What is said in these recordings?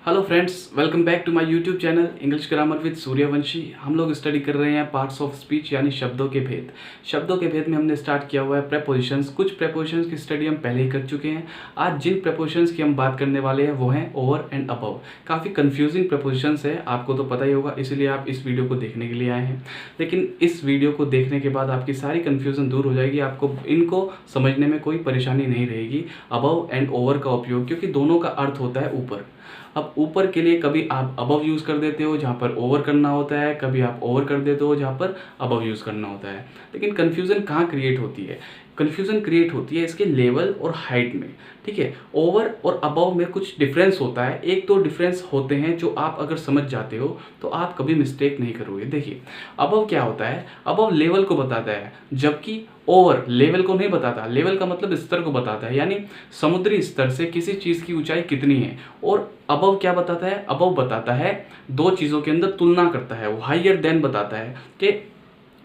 Hello friends, welcome back to my YouTube channel English grammar with Suryavanshi. हम लोग study कर रहे हैं पार्ट्स ऑफ स्पीच यानी शब्दों के भेद। शब्दों के भेद में हमने स्टार्ट किया हुआ है प्रेपोजिशंस। कुछ प्रेपोजिशंस की स्टडी हम पहले ही कर चुके हैं। आज जिन प्रेपोजिशंस की हम बात करने वाले हैं वो हैं ओवर एंड अबव। काफ़ी कन्फ्यूजिंग प्रेपोजिशंस है, आपको तो पता ही होगा, इसीलिए आप इस वीडियो को देखने के लिए आए हैं। लेकिन इस वीडियो को देखने के बाद आपकी सारी कन्फ्यूजन दूर हो जाएगी, आपको इनको समझने में कोई परेशानी नहीं रहेगी। अबव एंड ओवर का उपयोग, क्योंकि दोनों का अर्थ होता है ऊपर। अब ऊपर के लिए कभी आप अबव यूज़ कर देते हो जहाँ पर ओवर करना होता है, कभी आप ओवर कर देते हो जहाँ पर अबव यूज़ करना होता है। लेकिन कन्फ्यूज़न कहाँ क्रिएट होती है? कन्फ्यूज़न क्रिएट होती है इसके लेवल और हाइट में। ठीक है, ओवर और अबव में कुछ डिफरेंस होता है। एक तो डिफरेंस होते हैं जो आप अगर समझ जाते हो तो आप कभी मिस्टेक नहीं करोगे। देखिए, अबव क्या होता है? अबव लेवल को बताता है, जबकि ओवर लेवल को नहीं बताता। लेवल का मतलब स्तर को बताता है, यानी समुद्री स्तर से किसी चीज़ की ऊंचाई कितनी है। और अबव क्या बताता है? अबव बताता है दो चीज़ों के अंदर तुलना करता है। वो हायर देन बताता है कि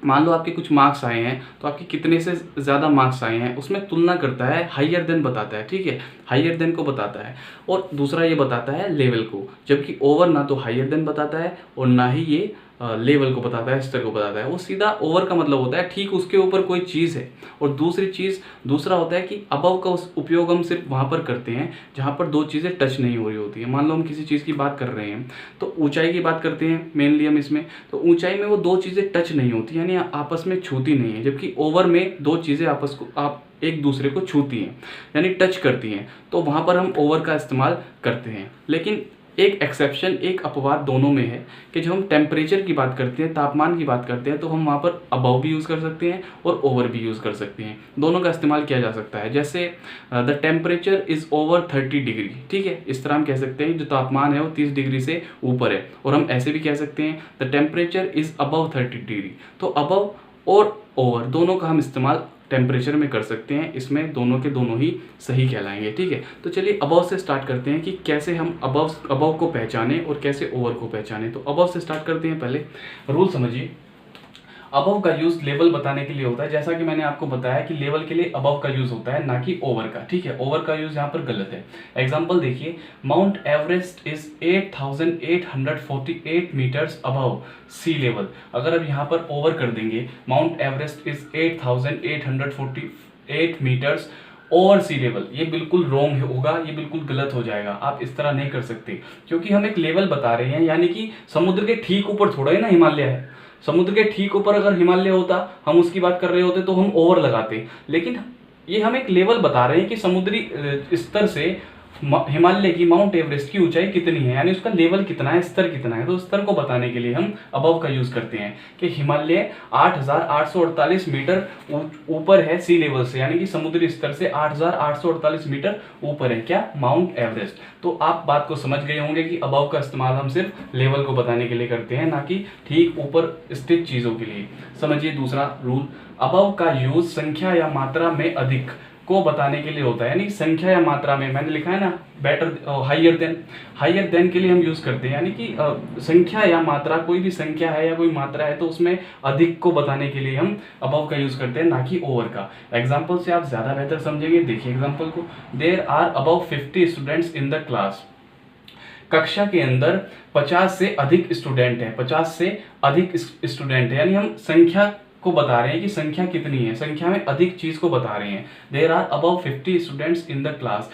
मान लो आपके कुछ मार्क्स आए हैं तो आपके कितने से ज़्यादा मार्क्स आए हैं, उसमें तुलना करता है, हायर देन बताता है। ठीक है, हायर देन को बताता है। और दूसरा ये बताता है लेवल को, जबकि ओवर ना तो हायर देन बताता है और ना ही ये लेवल को बताता है, स्तर को बताता है। वो सीधा ओवर का मतलब होता है ठीक उसके ऊपर कोई चीज़ है। और दूसरा होता है कि अबव का उस उपयोग हम सिर्फ वहाँ पर करते हैं जहाँ पर दो चीज़ें टच नहीं हो रही होती है। मान लो हम किसी चीज़ की बात कर रहे हैं तो ऊंचाई की बात करते हैं मेनली हम इसमें, तो ऊंचाई में वो दो चीज़ें टच नहीं होती, यानी आपस में छूती नहीं है। जबकि ओवर में दो चीज़ें आपस को आप एक दूसरे को छूती हैं, यानी टच करती हैं, तो वहाँ पर हम ओवर का इस्तेमाल करते हैं। लेकिन एक एक्सेप्शन, एक अपवाद दोनों में है कि जब हम टेम्परेचर की बात करते हैं, तापमान की बात करते हैं, तो हम वहाँ पर अबव भी यूज़ कर सकते हैं और ओवर भी यूज़ कर सकते हैं। दोनों का इस्तेमाल किया जा सकता है। जैसे the temperature is over 30 degree. ठीक है, इस तरह हम कह सकते हैं जो तापमान है वो 30 डिग्री से ऊपर है। और हम ऐसे भी कह सकते हैं the temperature is above 30 degree. तो अबव और ओवर दोनों का हम इस्तेमाल टेम्परेचर में कर सकते हैं। इसमें दोनों के दोनों ही सही कहलाएंगे। ठीक है, तो चलिए अबव से स्टार्ट करते हैं कि कैसे हम अबव को पहचानें और कैसे ओवर को पहचानें। तो अबव से स्टार्ट करते हैं। पहले रूल समझिए। अबव का यूज लेवल बताने के लिए होता है। जैसा कि मैंने आपको बताया कि लेवल के लिए अबव का यूज होता है, ना कि ओवर का। ठीक है, ओवर का यूज यहाँ पर गलत है। एग्जांपल देखिए, Mount Everest is 8,848 metres above sea level. अगर अब यहाँ पर ओवर कर देंगे, Mount Everest is 8,848 metres over sea level, ये बिल्कुल रॉन्ग होगा, ये बिल्कुल गलत हो जाएगा। आप इस तरह नहीं कर सकते, क्योंकि हम एक लेवल बता रहे हैं, यानी कि समुद्र के ठीक ऊपर थोड़ा ही ना हिमालय है। समुद्र के ठीक ऊपर अगर हिमालय होता, हम उसकी बात कर रहे होते, तो हम ओवर लगाते। लेकिन ये हम एक लेवल बता रहे हैं कि समुद्री स्तर से हिमालय की, माउंट एवरेस्ट की ऊंचाई कितनी है, यानी उसका लेवल कितना है, स्तर कितना है। तो स्तर को बताने के लिए हम अबव का यूज करते हैं कि हिमालय 8,848 मीटर ऊपर है सी लेवल से, यानी कि समुद्री स्तर से 8,848 मीटर ऊपर है क्या, माउंट एवरेस्ट। तो आप बात को समझ गए होंगे कि अबव का इस्तेमाल हम सिर्फ लेवल को बताने के लिए करते हैं, ना कि ठीक ऊपर स्थित चीजों के लिए। समझिए दूसरा रूल, अबव का यूज संख्या या मात्रा में अधिक को बताने के लिए होता है, यानी संख्या या मात्रा में। मैंने लिखा है ना बेटर, हायर देन के लिए हम यूज करते हैं, यानी कि संख्या या मात्रा, कोई भी संख्या है या कोई मात्रा है तो उसमें अधिक को बताने के लिए हम अबव का यूज करते हैं, ना कि ओवर का। एग्जाम्पल से आप ज्यादा बेहतर समझेंगे। देखिए एग्जाम्पल को, there are above 50 students in the class. कक्षा के अंदर 50 से अधिक स्टूडेंट है, 50 से अधिक स्टूडेंट है, यानी हम संख्या को बता रहे हैं कि संख्या कितनी है, संख्या में अधिक चीज को बता रहे हैं। There are above 50 students in the class,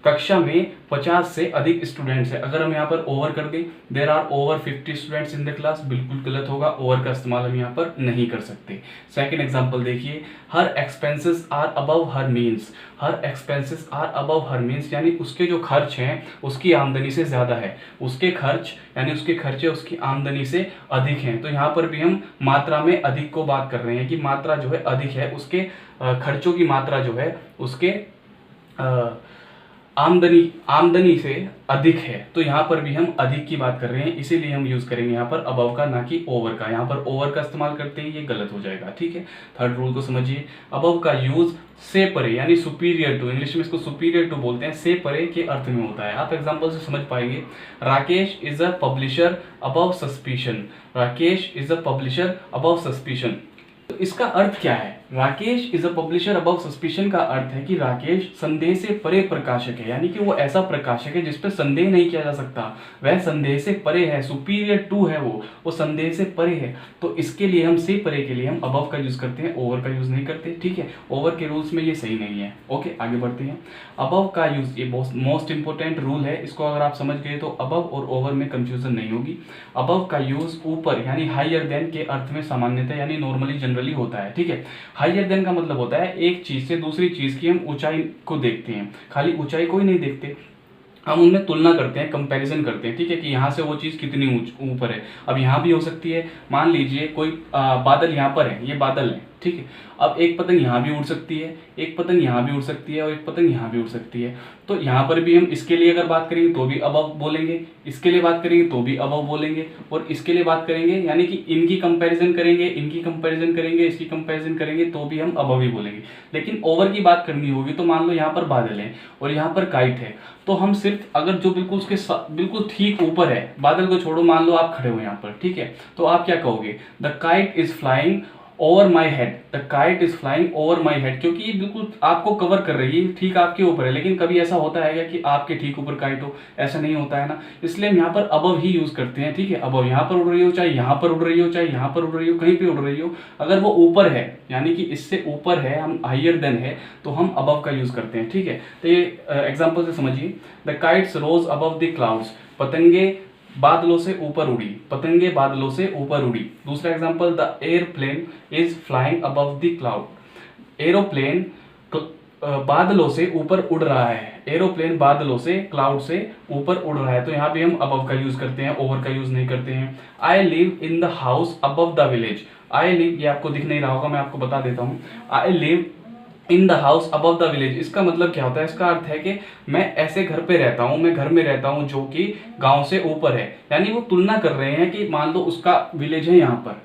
कक्षा में 50 से अधिक स्टूडेंट्स है। अगर हम यहाँ पर ओवर कर दें, there are over 50 students in the class, बिल्कुल गलत होगा, ओवर का इस्तेमाल हम यहाँ पर नहीं कर सकते। सेकंड एग्जांपल देखिए, her expenses are above her means. Her expenses are above her means, यानी उसके जो खर्च हैं उसकी आमदनी से ज्यादा है। उसके खर्च यानी उसके खर्चे उसकी आमदनी से अधिक हैं। तो यहाँ पर भी हम मात्रा में अधिक को बात कर रहे हैं कि मात्रा जो है अधिक है, उसके खर्चों की मात्रा जो है उसके आमदनी से अधिक है। तो यहाँ पर भी हम अधिक की बात कर रहे हैं, इसीलिए हम यूज करेंगे यहाँ पर अबव का, ना कि ओवर का। यहाँ पर ओवर का इस्तेमाल करते हैं, ये गलत हो जाएगा। ठीक है, थर्ड रूल को समझिए, अबव का यूज से परे यानी सुपीरियर टू, इंग्लिश में इसको सुपीरियर टू बोलते हैं, से परे के अर्थ में होता है। आप एग्जांपल से समझ पाएंगे, Rakesh is a publisher above suspicion. Rakesh is a publisher above suspicion. तो इसका अर्थ क्या है? Rakesh is a publisher above suspicion का अर्थ है कि राकेश संदेह से परे प्रकाशक है, यानी कि वो ऐसा प्रकाशक है जिस पर संदेह नहीं किया जा सकता, वह संदेह से परे है, सुपीरियर टू है, वो संदेह से परे है। तो इसके लिए हम से परे के लिए हम अबव का यूज करते हैं, ओवर का यूज नहीं करते, ठीक है। ओवर के रूल्स में ये सही नहीं है। ओके, आगे बढ़ते हैं। अबव का यूज, ये मोस्ट इंपोर्टेंट रूल है, इसको अगर आप समझ गए तो अबव और ओवर में कंफ्यूजन नहीं होगी। अबव का यूज ऊपर यानी हायर देन के अर्थ में सामान्यतः यानी नॉर्मली जनरली होता है, ठीक है। हायर देन का मतलब होता है एक चीज से दूसरी चीज की हम ऊंचाई को देखते हैं, खाली ऊंचाई को ही नहीं देखते, हम उनमें तुलना करते हैं, कंपैरिजन करते हैं, ठीक है, कि यहाँ से वो चीज़ कितनी ऊपर है। अब यहाँ भी हो सकती है, मान लीजिए कोई बादल यहाँ पर है, ये बादल है, ठीक है। अब एक पतंग यहाँ भी उड़ सकती है, एक पतंग यहाँ भी उड़ सकती है और एक पतंग यहाँ भी उड़ सकती है। तो यहाँ पर भी हम इसके लिए अगर बात करेंगे तो भी अबव बोलेंगे, इसके लिए बात करेंगे तो भी अबव बोलेंगे, और इसके लिए बात करेंगे यानी कि इनकी कंपैरिजन करेंगे, इनकी कंपैरिजन करेंगे, इसकी कंपैरिजन करेंगे तो भी हम अबव ही बोलेंगे। लेकिन ओवर की बात करनी होगी तो मान लो यहाँ पर बादल है और यहाँ पर काइट है, तो हम सिर्फ अगर जो बिल्कुल उसके बिल्कुल ठीक ऊपर है, बादल को छोड़ो, मान लो आप खड़े हो यहाँ पर, ठीक है, तो आप क्या कहोगे? The kite is flying over my head, the kite is flying over my head, क्योंकि ये बिल्कुल आपको कवर कर रही है, ठीक आपके ऊपर है। लेकिन कभी ऐसा होता है क्या कि आपके ठीक ऊपर काइट हो? ऐसा नहीं होता है ना, इसलिए हम यहाँ पर अबव ही यूज करते हैं, ठीक है। अबव यहाँ पर उड़ रही हो, चाहे यहाँ पर उड़ रही हो, चाहे यहाँ पर उड़ रही हो, कहीं पे उड़ रही हो, अगर वो ऊपर है यानी कि इससे ऊपर है, हम हायर देन है, तो हम अबव का यूज करते हैं, ठीक है। तो ये एग्जाम्पल से समझिए, the kites rose above the clouds, पतंगे बादलों से ऊपर उड़ी, पतंगे बादलों से ऊपर उड़ी। दूसरा example, the airplane is flying above the cloud, aeroplane बादलों से ऊपर उड़ रहा है, एरोप्लेन बादलों से, क्लाउड से ऊपर उड़ रहा है। तो यहाँ भी हम अबव का यूज करते हैं, ओवर का यूज नहीं करते हैं। I live in the house above the village, I live, ये आपको दिख नहीं रहा होगा, मैं आपको बता देता हूँ। I live in the house above the village, इसका मतलब क्या होता है? इसका अर्थ है कि मैं ऐसे घर पे रहता हूँ, मैं घर में रहता हूँ जो कि गांव से ऊपर है, यानी वो तुलना कर रहे हैं कि मान लो उसका विलेज है यहाँ पर,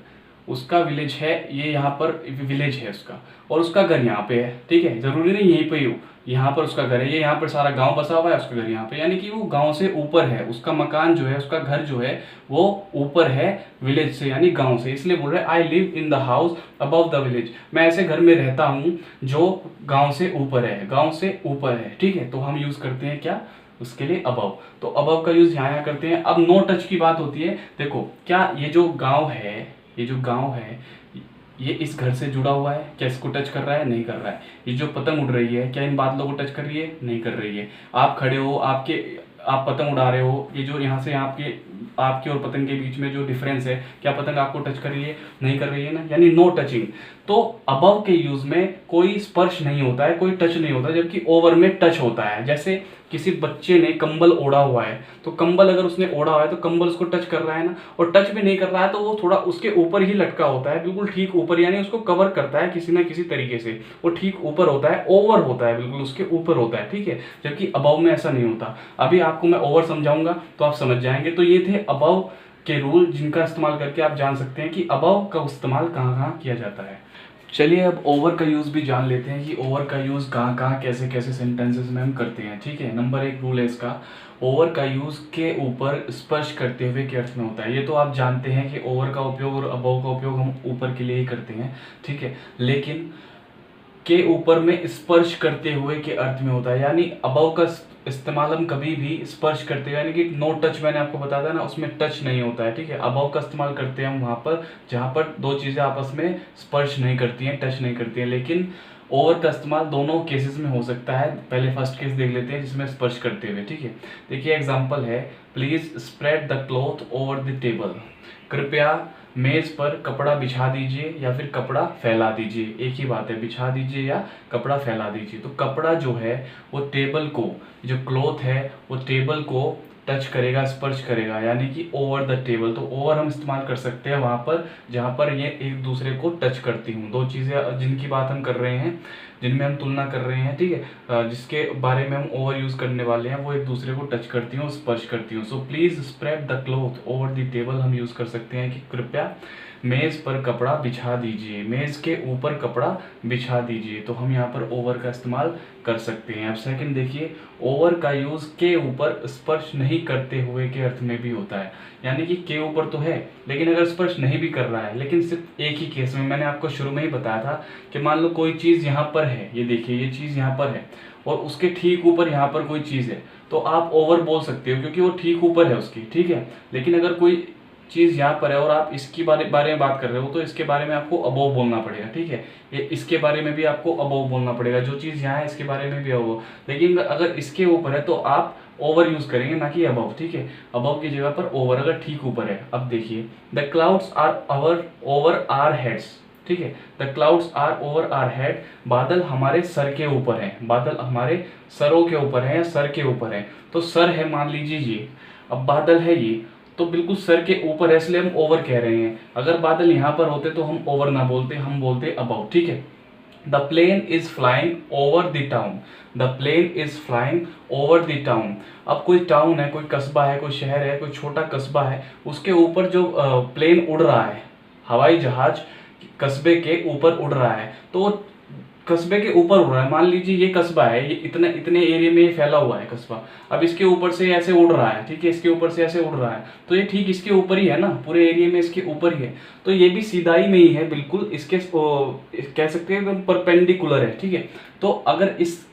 उसका विलेज है, ये यहाँ पर विलेज है उसका, और उसका घर यहाँ पे है, ठीक है, जरूरी नहीं यहीं पे ही हो, यहाँ पर उसका घर है, ये यहाँ पर सारा गांव बसा हुआ है, उसका घर यहाँ पे, यानी कि वो गांव से ऊपर है, उसका मकान जो है, उसका घर जो है वो ऊपर है विलेज से यानी गांव से, इसलिए बोल रहे हैं I live in the house above the village, मैं ऐसे घर में रहता हूँ जो गांव से ऊपर है, गांव से ऊपर है, ठीक है। तो हम यूज करते हैं क्या उसके लिए? अबव। तो अबव का यूज यहाँ करते हैं। अब नो टच की बात होती है, देखो क्या ये जो गाँव है, ये जो गाँव है ये इस घर से जुड़ा हुआ है, क्या इसको टच कर रहा है? नहीं कर रहा है। ये जो पतंग उड़ रही है क्या इन बादलों को टच कर रही है? नहीं कर रही है। आप खड़े हो, आप पतंग उड़ा रहे हो, ये जो यहाँ से आपके और पतंग के बीच में जो डिफरेंस है, क्या पतंग आपको टच कर रही है? नहीं कर रही है ना, यानी नो टचिंग। तो अबव के यूज में कोई स्पर्श नहीं होता है, कोई टच नहीं होता, जबकि ओवर में टच होता है। जैसे किसी बच्चे ने कंबल ओढ़ा हुआ है, तो कंबल अगर उसने ओढ़ा हुआ है तो कंबल उसको टच कर रहा है ना, और टच भी नहीं कर रहा है तो वो थोड़ा उसके ऊपर ही लटका होता है, बिल्कुल ठीक ऊपर, यानी उसको कवर करता है किसी ना किसी तरीके से, वो ठीक ऊपर होता है, ओवर होता है, बिल्कुल उसके ऊपर होता है, ठीक है। जबकि अबव में ऐसा नहीं होता। अभी आपको मैं ओवर समझाऊंगा तो आप समझ जाएंगे। तो ये थे अबव के रूल, जिनका इस्तेमाल करके आप जान सकते हैं कि अबव का इस्तेमाल कहाँ कहाँ किया जाता है। चलिए अब ओवर का यूज़ भी जान लेते हैं कि ओवर का यूज़ कहाँ कहाँ कैसे कैसे सेंटेंसेस में हम करते हैं, ठीक है। नंबर 1 रूल है इसका, ओवर का यूज़ के ऊपर स्पर्श करते हुए के अर्थ में होता है। ये तो आप जानते हैं कि ओवर का उपयोग और अबव का उपयोग हम ऊपर के लिए ही करते हैं, ठीक है। लेकिन के ऊपर में स्पर्श करते हुए के अर्थ में होता है, यानी अबव का इस्तेमाल हम कभी भी स्पर्श करते हैं, यानी कि नो टच, मैंने आपको बताया था ना, उसमें टच नहीं होता है, ठीक है। अबव का इस्तेमाल करते हैं हम वहाँ पर जहाँ पर दो चीज़ें आपस में स्पर्श नहीं करती हैं, टच नहीं करती हैं। लेकिन ओवर का इस्तेमाल दोनों केसेस में हो सकता है। पहले फर्स्ट केस देख लेते हैं जिसमें स्पर्श करते हुए, ठीक है। देखिए एग्जाम्पल है, please spread the cloth over the table, कृपया मेज पर कपड़ा बिछा दीजिए या फिर कपड़ा फैला दीजिए, एक ही बात है, बिछा दीजिए या कपड़ा फैला दीजिए। तो कपड़ा जो है वो टेबल को, जो क्लॉथ है वो टेबल को टच करेगा, स्पर्श करेगा, यानी कि ओवर द टेबल। तो ओवर हम इस्तेमाल कर सकते हैं वहाँ पर जहाँ पर ये एक दूसरे को टच करती हूँ, दो चीज़ें जिनकी बात हम कर रहे हैं, जिनमें हम तुलना कर रहे हैं, ठीक है, जिसके बारे में हम ओवर यूज़ करने वाले हैं, वो एक दूसरे को टच करती हूँ, स्पर्श करती हूँ। So please spread the cloth over the table हम यूज़ कर सकते हैं कि कृपया मेज़ पर कपड़ा बिछा दीजिए, मेज़ के ऊपर कपड़ा बिछा दीजिए। तो हम यहाँ पर ओवर का इस्तेमाल कर सकते हैं। अब सेकंड देखिए, ओवर का यूज़ के ऊपर स्पर्श नहीं करते हुए के अर्थ में भी होता है। यानी कि के ऊपर तो है, लेकिन अगर स्पर्श नहीं भी कर रहा है, लेकिन सिर्फ एक ही केस में, मैंने आपको शुरू में ही बताया था कि मान लो कोई चीज़ यहाँ पर है, ये देखिए ये चीज़ यहाँ पर है और उसके ठीक ऊपर यहाँ पर कोई चीज़ है, तो आप ओवर बोल सकते हो क्योंकि वो ठीक ऊपर है उसकी, ठीक है। लेकिन अगर कोई चीज़ यहाँ पर है और आप इसकी बारे में बात कर रहे हो, तो इसके बारे में आपको अबोव बोलना पड़ेगा, ठीक है। ये इसके बारे में भी आपको अबोव बोलना पड़ेगा, जो चीज़ यहाँ है इसके बारे में भी अबोव। लेकिन अगर इसके ऊपर है तो आप ओवर यूज करेंगे, ना कि अबव, ठीक है। अबव की जगह पर ओवर, अगर ठीक ऊपर है। अब देखिए, the clouds are over our heads, ठीक है। The clouds are over our head, बादल हमारे सर के ऊपर है, बादल हमारे सरों के ऊपर है या सर के ऊपर है। तो सर है मान लीजिए ये, अब बादल है ये, तो बिल्कुल सर के ऊपर है, इसलिए हम ओवर कह रहे हैं। अगर बादल यहाँ पर होते तो हम ओवर ना बोलते, हम बोलते अबव, ठीक है। The plane is flying over the town, the plane is flying over the town. अब कोई टाउन है, कोई कस्बा है, कोई शहर है, कोई छोटा कस्बा है, उसके ऊपर जो प्लेन उड़ रहा है, हवाई जहाज कस्बे के ऊपर उड़ रहा है, तो कस्बे के ऊपर उड़ रहा है। मान लीजिए ये कस्बा है, ये इतने एरिया में फैला हुआ है कस्बा, अब इसके ऊपर से ऐसे उड़ रहा है, ठीक है, इसके ऊपर से ऐसे उड़ रहा है, तो ये ठीक इसके ऊपर ही है ना, पूरे एरिया में इसके ऊपर ही है। तो ये भी सीधाई में ही है, बिल्कुल इसके कह सकते हैं एकदम परपेंडिकुलर है, ठीक है। तो अगर इस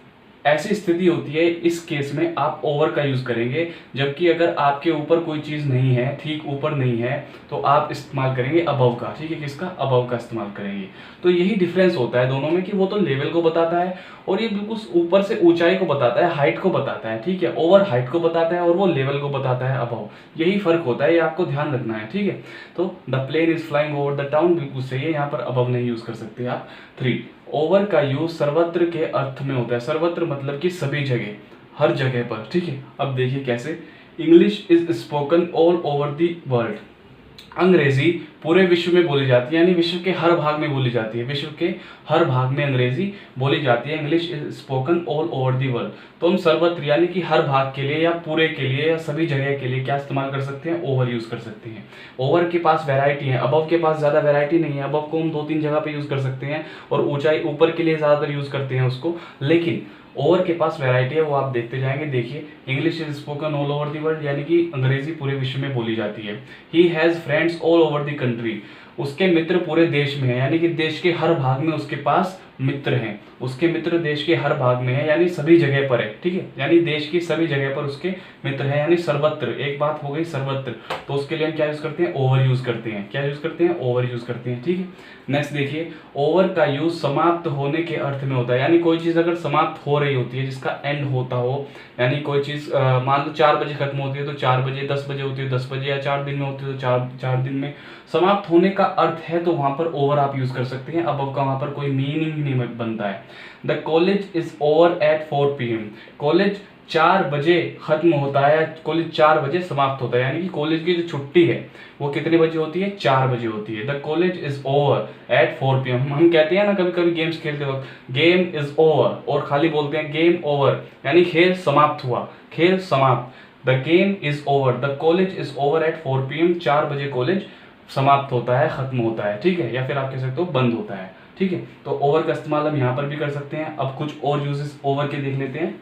ऐसी स्थिति होती है, इस केस में आप ओवर का यूज करेंगे। जबकि अगर आपके ऊपर कोई चीज नहीं है, ठीक ऊपर नहीं है, तो आप इस्तेमाल करेंगे अबव का, ठीक है। किसका? अबव का इस्तेमाल करेंगे। तो यही डिफरेंस होता है दोनों में कि वो तो लेवल को बताता है और ये बिल्कुल ऊपर से ऊंचाई को बताता है, हाइट को बताता है, ठीक है। ओवर हाइट को बताता है और वो लेवल को बताता है अबव। यही फर्क होता है, ये आपको ध्यान रखना है, ठीक है। तो the plane is flying over the town बिल्कुल सही है, यहाँ पर अबव नहीं यूज कर सकते आप। 3, ओवर का यूज सर्वत्र के अर्थ में होता है। सर्वत्र मतलब कि सभी जगह, हर जगह पर, ठीक है। अब देखिए कैसे, English is spoken all over the world. अंग्रेजी पूरे विश्व में बोली जाती है, यानी विश्व के हर भाग में बोली जाती है, विश्व के हर भाग में अंग्रेजी बोली जाती है। English is spoken all over the world. तो हम सर्वत्र यानी कि हर भाग के लिए या पूरे के लिए या सभी जगह के लिए क्या इस्तेमाल कर सकते हैं? ओवर यूज कर सकते हैं। ओवर के पास वैरायटी है, अबव के पास ज्यादा वैरायटी नहीं है। अबव को हम 2-3 जगह पे यूज कर सकते हैं और ऊंचाई ऊपर के लिए ज्यादातर यूज करते हैं उसको, लेकिन ओवर के पास वैरायटी है, वो आप देखते जाएंगे। देखिए, English is spoken all over the world, यानी कि अंग्रेजी पूरे विश्व में बोली जाती है। He has friends all over the country, उसके मित्र पूरे देश में है, यानी कि देश के हर भाग में उसके पास मित्र हैं। उसके मित्र देश के हर भाग में है, यानी सभी जगह पर है, ठीक है। यानी देश की सभी जगह पर उसके मित्र हैं, यानी सर्वत्र। एक बात हो गई सर्वत्र, तो उसके लिए हम क्या यूज करते हैं? ओवर यूज करते हैं। क्या यूज करते हैं? ओवर यूज करते हैं, ठीक है। नेक्स्ट देखिए, ओवर का यूज समाप्त होने के अर्थ में होता है, यानी कोई चीज अगर समाप्त हो रही होती है, जिसका एंड होता हो, यानी कोई चीज मान लो 4 बजे खत्म होती है तो 4 बजे, 10 बजे होती है 10 बजे, या 4 दिन में होती है तो 4 दिन में समाप्त होने का अर्थ है, तो वहां पर ओवर आप यूज कर सकते हैं। अब का वहां पर कोई मीनिंग नहीं बनता है। The college is over at 4 PM, college 4 बजे खत्म होता है, कॉलेज 4 बजे समाप्त होता है, यानी कि कॉलेज की जो छुट्टी है वो कितने बजे होती है? 4 बजे होती है। The college is over at 4 PM। हम कहते हैं ना कभी कभी गेम्स खेलते वक्त, गेम इज ओवर, और खाली बोलते हैं गेम ओवर, यानी खेल समाप्त हुआ, खेल समाप्त। The game is over, the college is over at 4 PM, 4 बजे कॉलेज समाप्त होता है, खत्म होता है, ठीक है, या फिर आप कह सकते हो बंद होता है, ठीक है। तो ओवर का इस्तेमाल हम यहाँ पर भी कर सकते हैं। अब कुछ और यूजेस ओवर के देख लेते हैं।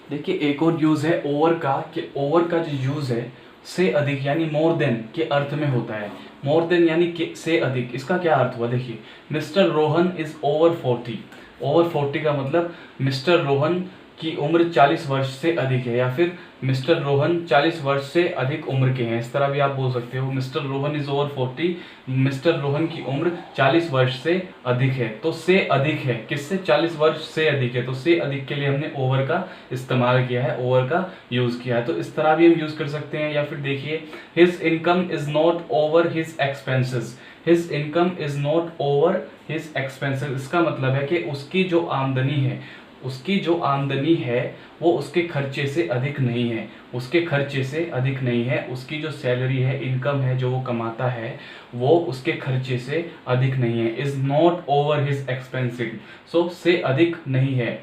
देखिए, एक और यूज है ओवर का, कि ओवर का जो यूज है से अधिक यानी मोर देन के अर्थ में होता है। मोर देन यानी से अधिक, इसका क्या अर्थ हुआ? देखिए, mister Rohan is over 40, over 40 का मतलब मिस्टर रोहन की उम्र 40 वर्ष से अधिक है, या फिर मिस्टर रोहन 40 वर्ष से अधिक उम्र के हैं, इस तरह भी आप बोल सकते हो। Mister Rohan is over 40, mister Rohan की उम्र 40 वर्ष से अधिक है। तो से अधिक है, किससे? 40 वर्ष से अधिक है, तो से अधिक के लिए हमने ओवर का इस्तेमाल किया है, ओवर का यूज किया है। तो इस तरह भी हम यूज कर सकते हैं। या फिर देखिए, his income is not over his expenses, his income is not over his expenses, इसका मतलब है कि उसकी जो आमदनी है, उसकी जो आमदनी है वो उसके खर्चे से अधिक नहीं है, उसके खर्चे से अधिक नहीं है। उसकी जो सैलरी है, इनकम है, जो वो कमाता है, वो उसके खर्चे से अधिक नहीं है। Is not over his expensive, so से अधिक नहीं है,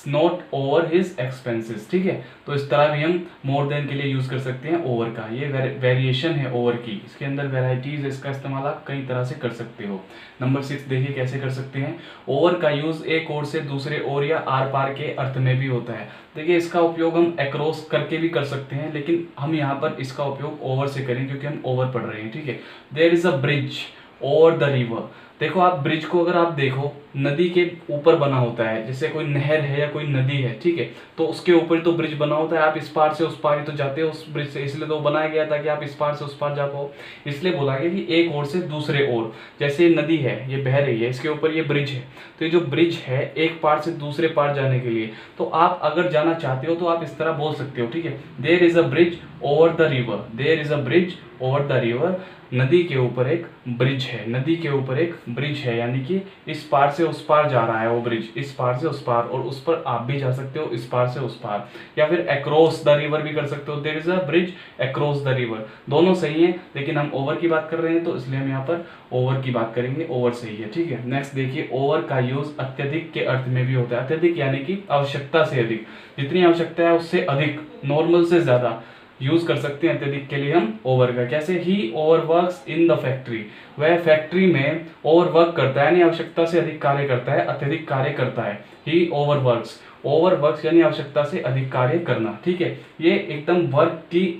नॉट ओवर हिज एक्सपेंसेस, ठीक है। तो इस तरह भी हम मोर देन के लिए यूज कर सकते हैं ओवर का। ये वेरिएशन है ओवर की, इसके अंदर वेराइटीज, इसका इस्तेमाल आप कई तरह से कर सकते हो। नंबर 6 देखिए कैसे कर सकते हैं। ओवर का यूज एक ओर से दूसरे ओर या आर पार के अर्थ में भी होता है। देखिए इसका उपयोग हम अक्रॉस करके भी कर सकते हैं, लेकिन हम यहाँ पर इसका उपयोग ओवर से करें क्योंकि हम ओवर पढ़ रहे हैं, ठीक है। There is a bridge over the river. देखो आप ब्रिज को अगर आप देखो, नदी के ऊपर बना होता है, जैसे कोई नहर है या कोई नदी है, ठीक है, तो उसके ऊपर ही तो ब्रिज बना होता है। आप इस पार से उस पार ही तो जाते हो उस ब्रिज से, इसलिए तो बनाया गया था कि आप इस पार से उस पार जा पाओ। इसलिए बोला गया कि एक ओर से दूसरे ओर, जैसे ये नदी है, ये बह रही है, इसके ऊपर ये ब्रिज है, तो ये जो ब्रिज है एक पार से दूसरे पार जाने के लिए, तो आप अगर जाना चाहते हो तो आप इस तरह बोल सकते हो, ठीक है। There is a bridge over the river, there is a bridge over the river. नदी के ऊपर एक ब्रिज है, नदी के ऊपर एक ब्रिज है, यानी कि इस पार से उस पार जा रहा है वो ब्रिज, इस पार से उस पार, और उस पर आप भी जा सकते हो इस पार से उस पार, या फिर अक्रॉस द रिवर भी कर सकते हो। There is a bridge across the river, दोनों सही है, लेकिन हम ओवर की बात कर रहे हैं तो इसलिए हम यहाँ पर ओवर की बात करेंगे, ओवर सही है, ठीक है। नेक्स्ट देखिए, ओवर का यूज अत्यधिक के अर्थ में भी होता है। अत्यधिक यानी कि आवश्यकता से अधिक, जितनी आवश्यकता है उससे अधिक, नॉर्मल से ज्यादा यूज कर सकते हैं अत्यधिक के लिए हम ओवर का। कैसे, ही ओवरवर्क्स इन द फैक्ट्री, वह फैक्ट्री में ओवरवर्क करता है, यानी आवश्यकता से अधिक कार्य करता है, अत्यधिक कार्य करता है। ही ओवरवर्क्स, ओवरवर्क्स यानी आवश्यकता से अधिक कार्य करना, ठीक है। ये एकदम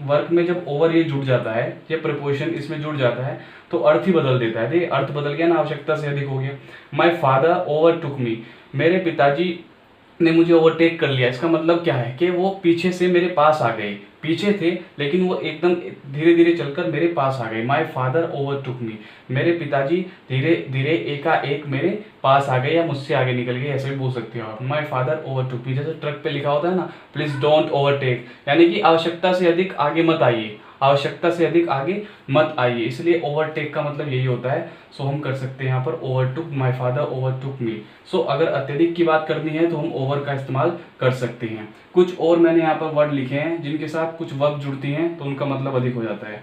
वर्क में जब ओवर ये जुड़ जाता है, ये प्रीपोजिशन इसमें जुड़ जाता है तो अर्थ ही बदल देता है। देखिए अर्थ बदल गया ना, आवश्यकता से अधिक हो गया। माई फादर ओवरटुक मी, मेरे पिताजी ने मुझे ओवरटेक कर लिया। इसका मतलब क्या है कि वो पीछे से मेरे पास आ गए, पीछे थे लेकिन वो एकदम धीरे धीरे चलकर मेरे पास आ गए। माई फादर ओवरटुक मी, मेरे पिताजी धीरे धीरे एकाएक मेरे पास आ गए या मुझसे आगे निकल गए, ऐसे भी बोल सकते हो आप। माई फादर ओवरटुक मी, जैसे ट्रक पे लिखा होता है ना, प्लीज डोंट ओवरटेक, यानी कि आवश्यकता से अधिक आगे मत आइए, आवश्यकता से अधिक आगे मत आइए, इसलिए ओवरटेक का मतलब यही होता है। सो हम कर सकते हैं यहाँ पर ओवरटुक, माय फादर ओवरटुक मी। सो अगर अत्यधिक की बात करनी है तो हम ओवर का इस्तेमाल कर सकते हैं। कुछ और मैंने यहाँ पर वर्ड लिखे हैं जिनके साथ कुछ वर्ब जुड़ती हैं तो उनका मतलब अधिक हो जाता है।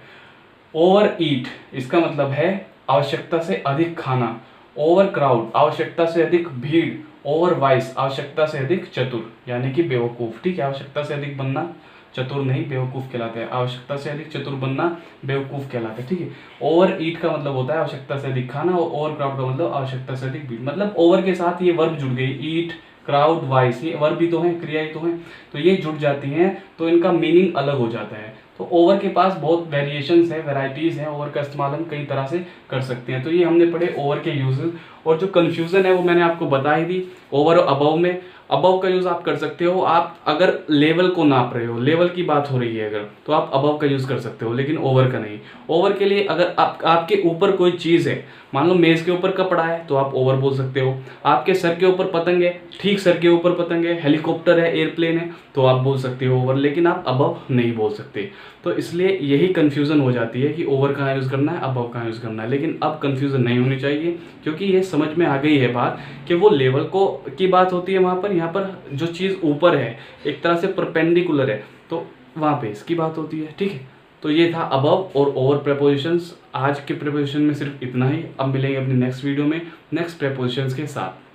ओवर ईट, इसका मतलब है आवश्यकता से अधिक खाना। ओवर क्राउड, आवश्यकता से अधिक भीड़। ओवर वाइस, आवश्यकता से अधिक चतुर, यानी कि बेवकूफ, ठीक है। आवश्यकता से अधिक बनना चतुर नहीं, बेवकूफ कहलाता है। आवश्यकता से अधिक चतुर बनना बेवकूफ कहलाता है, ठीक है। ओवर ईट का मतलब होता है आवश्यकता से अधिक खाना, और ओवर क्राउड का मतलब आवश्यकता से अधिक भीड़। मतलब ओवर के साथ ये वर्ब जुड़ गई, ईट, क्राउड, वाइस, ये वर्ब भी तो है, क्रिया ही तो है, तो ये जुड़ जाती हैं तो इनका मीनिंग अलग हो जाता है। तो ओवर के पास बहुत वेरिएशंस है, वेराइटीज हैं, ओवर का इस्तेमाल हम कई तरह से कर सकते हैं। तो ये हमने पढ़े ओवर के यूजेस, और जो कंफ्यूजन है वो मैंने आपको बता ही दी। ओवर और अबव में, अबव का यूज आप कर सकते हो, आप अगर लेवल को नाप रहे हो, लेवल की बात हो रही है अगर, तो आप अबव का यूज कर सकते हो, लेकिन ओवर का नहीं। ओवर के लिए अगर आपके ऊपर कोई चीज है, मान लो मेज के ऊपर कपड़ा है तो आप ओवर बोल सकते हो। आपके सर के ऊपर पतंग है, ठीक सर के ऊपर पतंग है, हेलीकॉप्टर है, एयरप्लेन है, तो आप बोल सकते हो ओवर, लेकिन आप अबव नहीं बोल सकते। तो इसलिए यही कंफ्यूजन हो जाती है कि ओवर कहाँ यूज करना है, अबव कहाँ यूज करना है। लेकिन अब कंफ्यूजन नहीं होनी चाहिए, क्योंकि ये समझ में आ गई है बात कि वो लेवल को की बात होती है वहाँ पर, यहाँ पर जो चीज़ ऊपर है एक तरह से परपेंडिकुलर है तो वहाँ पे इसकी बात होती है, ठीक है। तो ये था अबव और ओवर प्रेपोजिशंस। आज के प्रेपोजिशन में सिर्फ इतना ही। अब मिलेंगे अपने नेक्स्ट वीडियो में नेक्स्ट प्रेपोजिशंस के साथ।